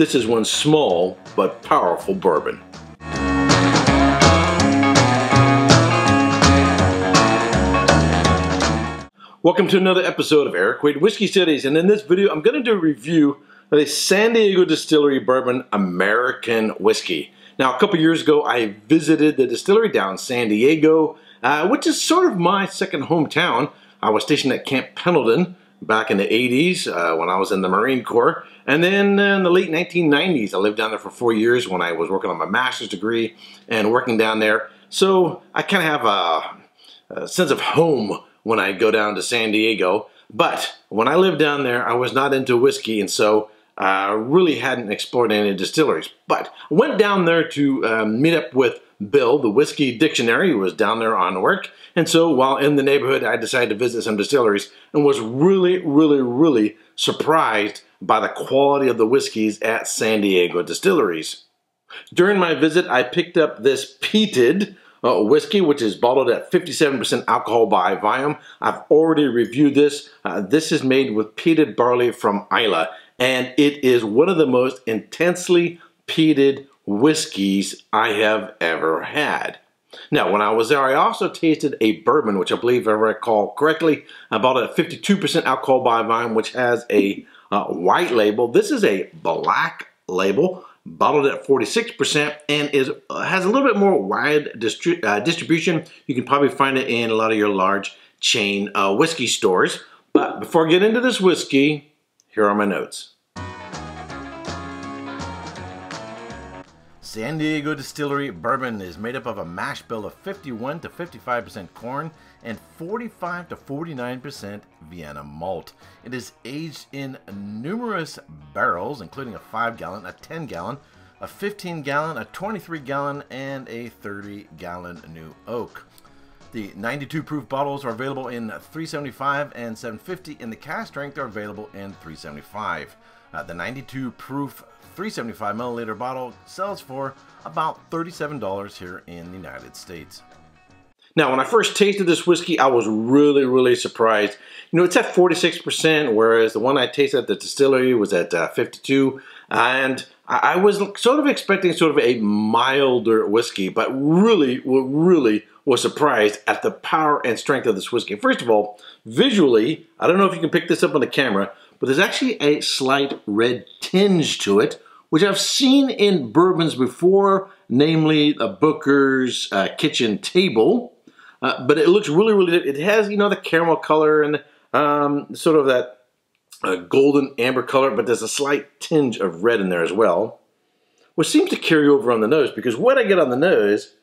This is one small but powerful bourbon. Welcome to another episode of Erik Wait Whiskey Studies, and in this video I'm going to do a review of a San Diego Distillery Bourbon American whiskey. Now, a couple years ago I visited the distillery down in San Diego, which is sort of my second hometown. I was stationed at Camp Pendleton back in the 80s when I was in the Marine Corps, and then in the late 1990s I lived down there for 4 years when I was working on my master's degree and working down there. So I kind of have a sense of home when I go down to San Diego. But when I lived down there, I was not into whiskey, and so I really hadn't explored any distilleries. But I went down there to meet up with Bill, the whiskey dictionary, who was down there on work. And so while in the neighborhood, I decided to visit some distilleries and was really surprised by the quality of the whiskeys at San Diego distilleries. During my visit, I picked up this peated whiskey, which is bottled at 57% alcohol by volume. I've already reviewed this. This is made with peated barley from Islay, and it is one of the most intensely peated whiskeys I have ever had. Now, when I was there, I also tasted a bourbon, which I believe, if I recall correctly, I bought it at 52% alcohol by volume, which has a white label. This is a black label, bottled at 46%, and has a little bit more wide distribution. You can probably find it in a lot of your large chain whiskey stores. But before I get into this whiskey, here are my notes. San Diego Distillery Bourbon is made up of a mash bill of 51 to 55% corn and 45 to 49% Vienna malt. It is aged in numerous barrels, including a 5-gallon, a 10-gallon, a 15-gallon, a 23-gallon, and a 30-gallon new oak. The 92 proof bottles are available in 375 and 750, and the cask strength are available in 375. The 92 proof 375 milliliter bottle sells for about $37 here in the United States. Now, when I first tasted this whiskey, I was really surprised. You know, it's at 46%, whereas the one I tasted at the distillery was at 52%. And I was sort of expecting sort of a milder whiskey, but really was surprised at the power and strength of this whiskey. First of all, visually, I don't know if you can pick this up on the camera, but there's actually a slight red tinge to it, which I've seen in bourbons before, namely a Booker's Kitchen Table. But it looks really good. It has, you know, the caramel color and sort of that golden amber color, but there's a slight tinge of red in there as well, which seems to carry over on the nose, because what I get on the nose,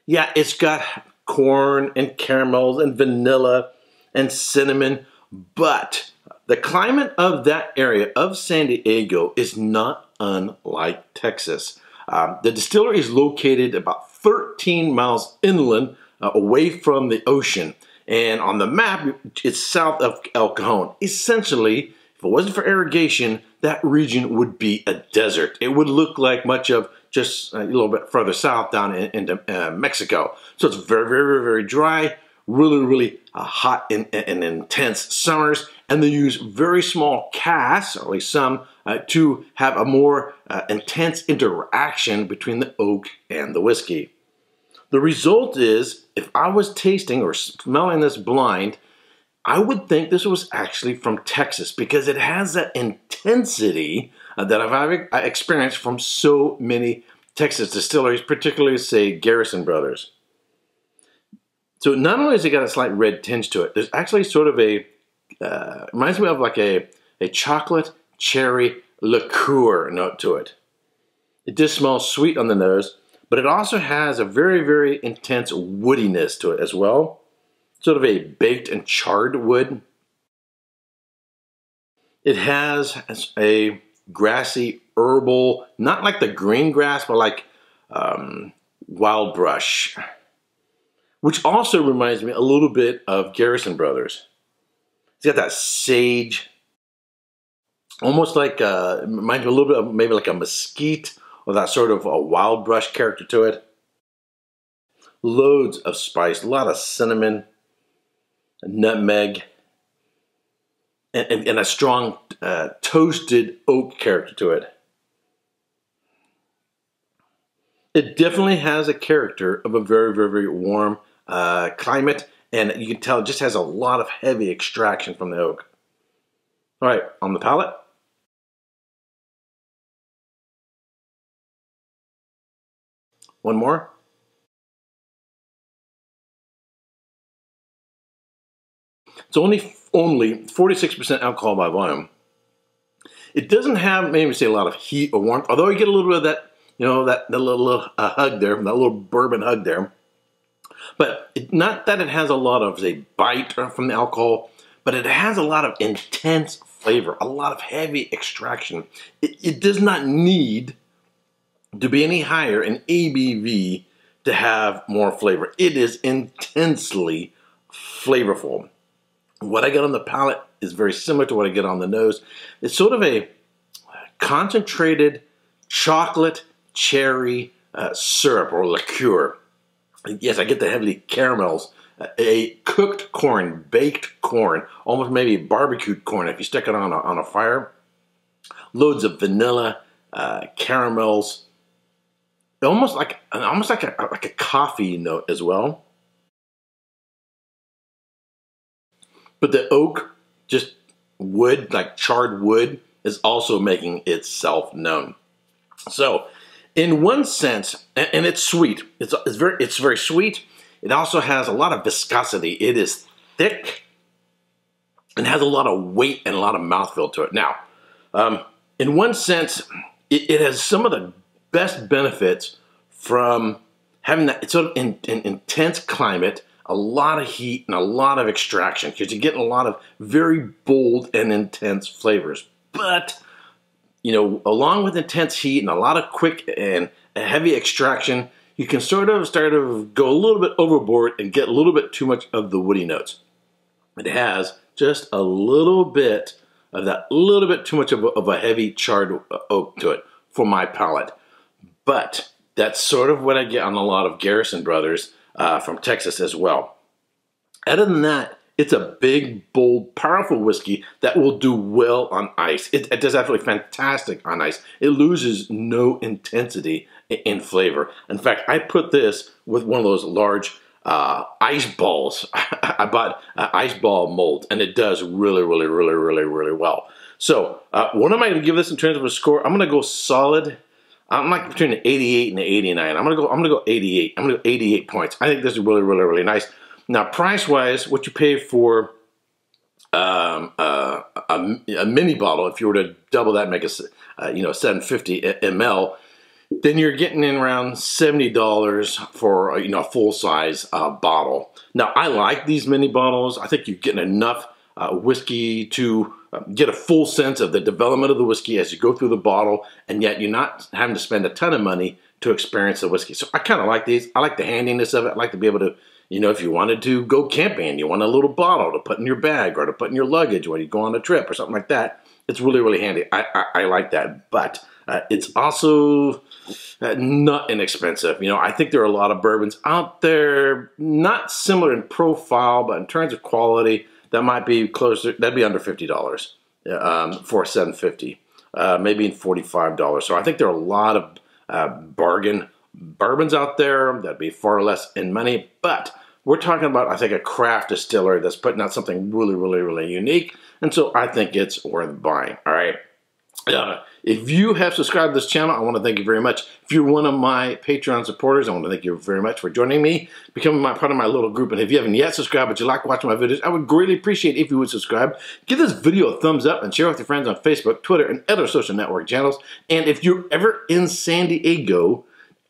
yeah, it's got corn and caramels and vanilla and cinnamon, but the climate of that area of San Diego is not unlike Texas. The distillery is located about 13 miles inland away from the ocean, and on the map it's south of El Cajon. Essentially, if it wasn't for irrigation, that region would be a desert. It would look like much of just a little bit further south down into Mexico. So it's very dry, really hot and intense summers, and they use very small casks, or at least some, to have a more intense interaction between the oak and the whiskey. The result is, if I was tasting or smelling this blind, I would think this was actually from Texas, because it has that intensity that I've experienced from so many Texas distilleries, particularly, say, Garrison Brothers. So not only has it got a slight red tinge to it, there's actually sort of a, reminds me of like a chocolate cherry liqueur note to it. It does smell sweet on the nose, but it also has a very intense woodiness to it as well. Sort of a baked and charred wood. It has a grassy, herbal, not like the green grass, but like wild brush, which also reminds me a little bit of Garrison Brothers. It's got that sage, almost like, reminds me a little bit of maybe like a mesquite, or that sort of a wild brush character to it. Loads of spice, a lot of cinnamon, nutmeg, and a strong toasted oak character to it. It definitely has a character of a very, very, very warm climate, and you can tell it just has a lot of heavy extraction from the oak. All right, on the palate. One more. It's only 46% alcohol by volume. It doesn't have, maybe say, a lot of heat or warmth, although you get a little bit of that, you know, that little hug there, that little bourbon hug there. But not that it has a lot of, say, bite from the alcohol, but it has a lot of intense flavor, a lot of heavy extraction. It does not need to be any higher in ABV to have more flavor. It is intensely flavorful. What I get on the palate is very similar to what I get on the nose. It's sort of a concentrated chocolate cherry syrup or liqueur. Yes, I get the heavy caramels, a cooked corn, baked corn, almost maybe barbecued corn if you stick it on a fire. Loads of vanilla, caramels, almost like a coffee note as well. But the oak, just wood, like charred wood, is also making itself known. So, in one sense, and it's sweet. It's very sweet. It also has a lot of viscosity. It is thick and has a lot of weight and a lot of mouthfeel to it. Now, in one sense, it has some of the best benefits from having that sort of intense climate, a lot of heat and a lot of extraction, because you're getting a lot of very bold and intense flavors. But, you know, along with intense heat and a lot of quick and heavy extraction, you can sort of go a little bit overboard and get a little bit too much of the woody notes. It has just a little bit of that, little bit too much of a heavy charred oak to it for my palate. But that's sort of what I get on a lot of Garrison Brothers from Texas as well. Other than that, it's a big, bold, powerful whiskey that will do well on ice. It does absolutely fantastic on ice. It loses no intensity in flavor. In fact, I put this with one of those large ice balls. I bought an ice ball mold, and it does really, really, really, really, really well. So, what am I going to give this in terms of a score? I'm going to go solid. I'm like between an 88 and an 89. I'm gonna go 88. I'm gonna go 88 points. I think this is really, really, really nice. Now, price-wise, what you pay for a mini bottle, if you were to double that and make a 750 ml, then you're getting in around $70 for a full-size bottle. Now, I like these mini bottles. I think you're getting enough whiskey to get a full sense of the development of the whiskey as you go through the bottle, and yet you're not having to spend a ton of money to experience the whiskey. So I kind of like these. I like the handiness of it. I like to be able to, if you wanted to go camping, you want a little bottle to put in your bag or to put in your luggage when you go on a trip or something like that. It's really, really handy. I like that. But it's also not inexpensive. I think there are a lot of bourbons out there, not similar in profile, but in terms of quality, that might be closer. That'd be under $50 for 750, maybe $45. So I think there are a lot of bargain bourbons out there that'd be far less in money. But we're talking about, I think, a craft distillery that's putting out something really, really, really unique. And so I think it's worth buying. All right. If you have subscribed to this channel, I want to thank you very much. If you're one of my Patreon supporters, I want to thank you very much for joining me, becoming part of my little group. And if you haven't yet subscribed, but you like watching my videos, I would greatly appreciate if you would subscribe. Give this video a thumbs up and share with your friends on Facebook, Twitter, and other social network channels. And if you're ever in San Diego,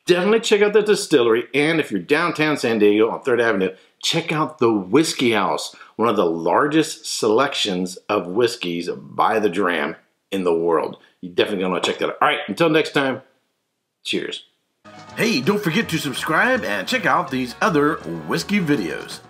definitely check out the distillery. And if you're downtown San Diego on 3rd Avenue, check out the Whiskey House, one of the largest selections of whiskeys by the dram in the world. You definitely want to check that out. All right, until next time, cheers. Hey, don't forget to subscribe and check out these other whiskey videos.